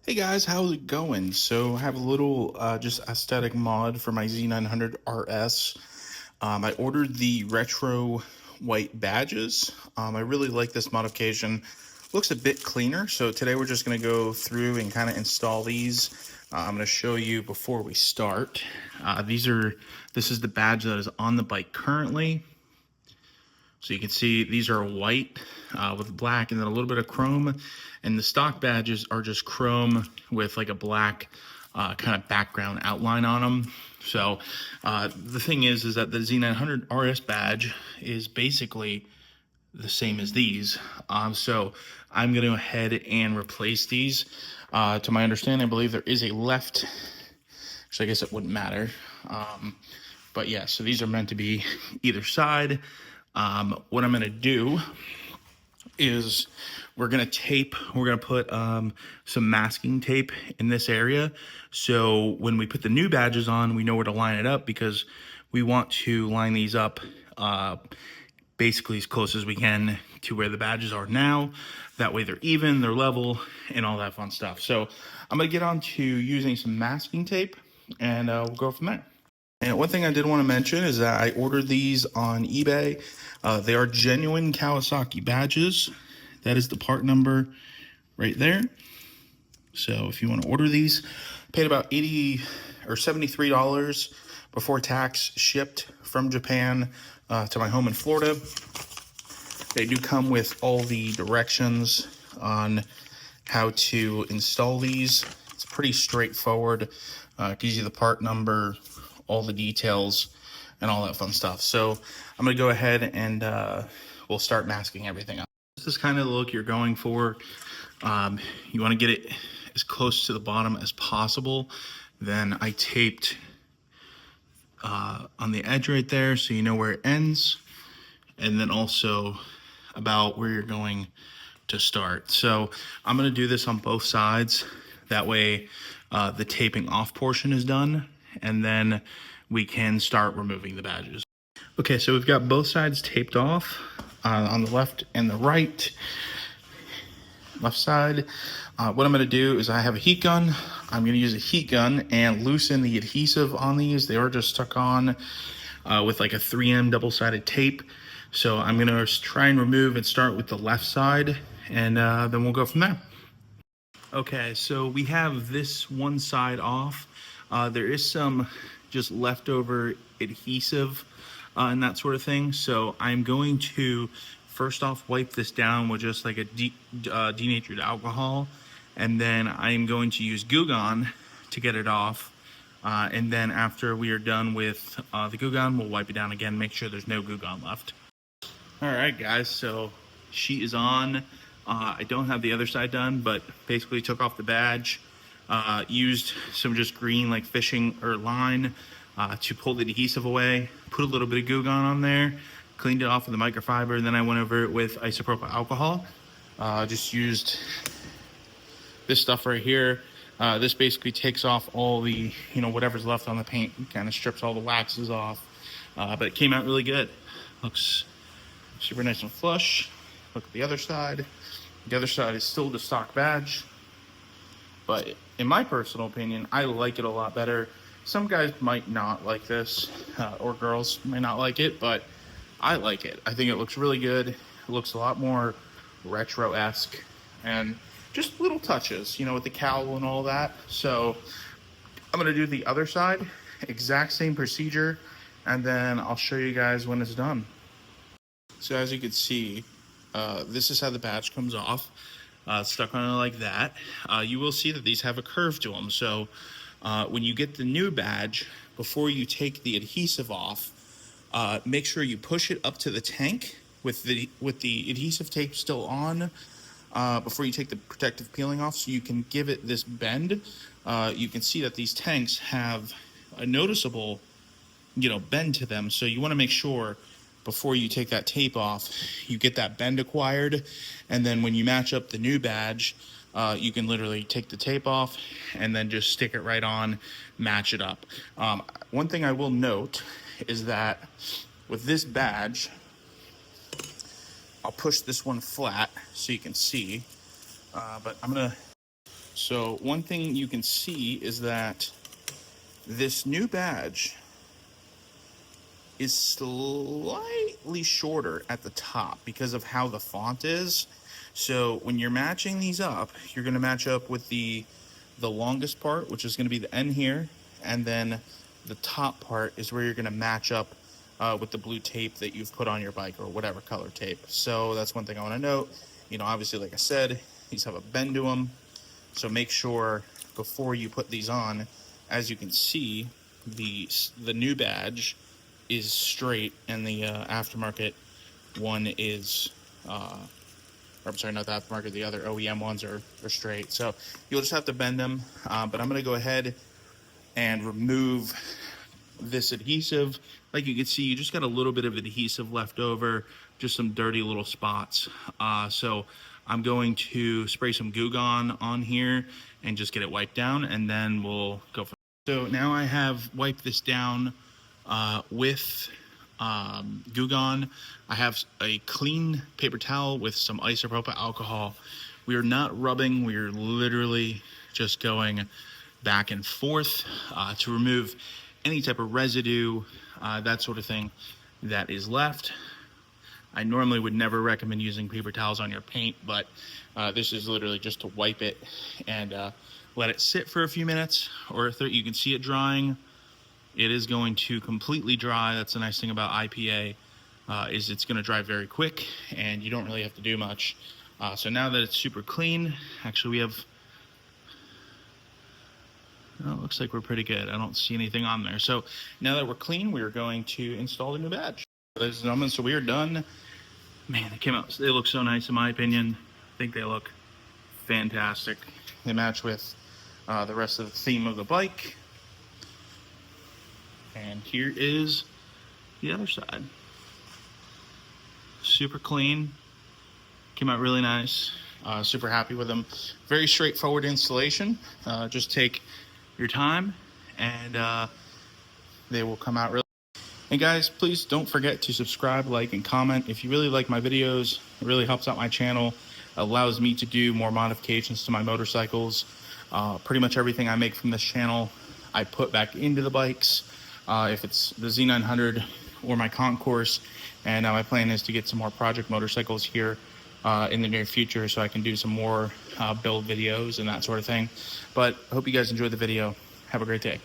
Hey guys, how's it going? So I have a little just aesthetic mod for my Z900RS. I ordered the retro white badges. I really like this modification. Looks a bit cleaner. So today we're just going to go through and kind of install these. I'm going to show you before we start. This is the badge that is on the bike currently. So you can see these are white with black and then a little bit of chrome. And the stock badges are just chrome with like a black kind of background outline on them. So the thing is that the Z900RS badge is basically the same as these. So I'm going to go ahead and replace these. To my understanding, I believe there is a left, so I guess it wouldn't matter. But yeah, so these are meant to be either side. What I'm going to do is we're going to put some masking tape in this area. So when we put the new badges on, we know where to line it up because we want to line these up basically as close as we can to where the badges are now. That way they're even, they're level, and all that fun stuff. So I'm going to get on to using some masking tape and we'll go from there. And one thing I did want to mention is that I ordered these on eBay. They are genuine Kawasaki badges. That is the part number right there. So if you want to order these, paid about $80 or $73 before tax, shipped from Japan to my home in Florida. They do come with all the directions on how to install these. It's pretty straightforward. Gives you the part number, all the details, and all that fun stuff. So I'm going to go ahead and we'll start masking everything up. This is kind of the look you're going for. You want to get it as close to the bottom as possible. Then I taped on the edge right there so you know where it ends, and then also about where you're going to start. So I'm going to do this on both sides. That way the taping off portion is done, and then we can start removing the badges. Okay, so we've got both sides taped off on the left and the right. Left side. What I'm going to do is I have a heat gun. I'm going to use a heat gun and loosen the adhesive on these. They are just stuck on with like a 3M double-sided tape. So I'm going to try and remove and start with the left side, and then we'll go from there. Okay, so we have this one side off. There is some just leftover adhesive and that sort of thing. So I'm going to first off wipe this down with just like a denatured alcohol, and then I'm going to use Goo Gone to get it off. And then after we are done with the Goo Gone, we'll wipe it down again, make sure there's no Goo Gone left. All right, guys, so sheet is on. I don't have the other side done, but basically took off the badge, used some just green like fishing or line to pull the adhesive away, put a little bit of Goo Gone on there, cleaned it off with the microfiber, and then I went over it with isopropyl alcohol. Just used this stuff right here. This basically takes off all the, whatever's left on the paint, kind of strips all the waxes off, but it came out really good. Looks super nice and flush. Look at the other side. The other side is still the stock badge, but in my personal opinion, I like it a lot better. Some guys might not like this, or girls may not like it, but I like it. I think it looks really good. It looks a lot more retro-esque, and just little touches, with the cowl and all that. So I'm gonna do the other side, exact same procedure, and then I'll show you guys when it's done. So as you can see, this is how the badge comes off. Stuck on it like that. You will see that these have a curve to them. So when you get the new badge, before you take the adhesive off, make sure you push it up to the tank with the adhesive tape still on before you take the protective peeling off, so you can give it this bend. You can see that these tanks have a noticeable, bend to them. So you want to make sure before you take that tape off, you get that bend acquired, and then when you match up the new badge, you can literally take the tape off and then just stick it right on, match it up. One thing I will note is that with this badge, I'll push this one flat so you can see, but I'm gonna So one thing you can see is that this new badge is slightly shorter at the top because of how the font is. So when you're matching these up, you're going to match up with the longest part, which is going to be the N here, and then the top part is where you're going to match up with the blue tape that you've put on your bike, or whatever color tape. So that's one thing I want to note. You know, obviously, like I said, these have a bend to them, so make sure before you put these on, as you can see, the new badge is straight, and the aftermarket one is, or I'm sorry, not the aftermarket, the other OEM ones are straight. So you'll just have to bend them, but I'm going to go ahead and remove this adhesive. Like you can see, you just got a little bit of adhesive left over, just some dirty little spots. So I'm going to spray some Goo Gone on here and just get it wiped down, and then we'll go from there. So now I have wiped this down with Goo Gone. I have a clean paper towel with some isopropyl alcohol. We are not rubbing, we are literally just going back and forth to remove any type of residue, that sort of thing that is left. I normally would never recommend using paper towels on your paint, but this is literally just to wipe it and let it sit for a few minutes, or if you can see it drying. It is going to completely dry. That's the nice thing about IPA, is it's going to dry very quick, and you don't really have to do much. So now that it's super clean, actually we have, well, it looks like we're pretty good. I don't see anything on there. So now that we're clean, we are going to install the new badge. Ladies and gentlemen, so we are done. Man, they came out, they look so nice in my opinion. I think they look fantastic. They match with the rest of the theme of the bike. And here is the other side. Super clean. Came out really nice. Super happy with them. Very straightforward installation. Just take your time, and they will come out really. And guys, please don't forget to subscribe, like, and comment. If you really like my videos, it really helps out my channel. Allows me to do more modifications to my motorcycles. Pretty much everything I make from this channel, I put back into the bikes. If it's the Z900 or my concourse, and my plan is to get some more project motorcycles here in the near future, so I can do some more build videos and that sort of thing. But I hope you guys enjoyed the video. Have a great day.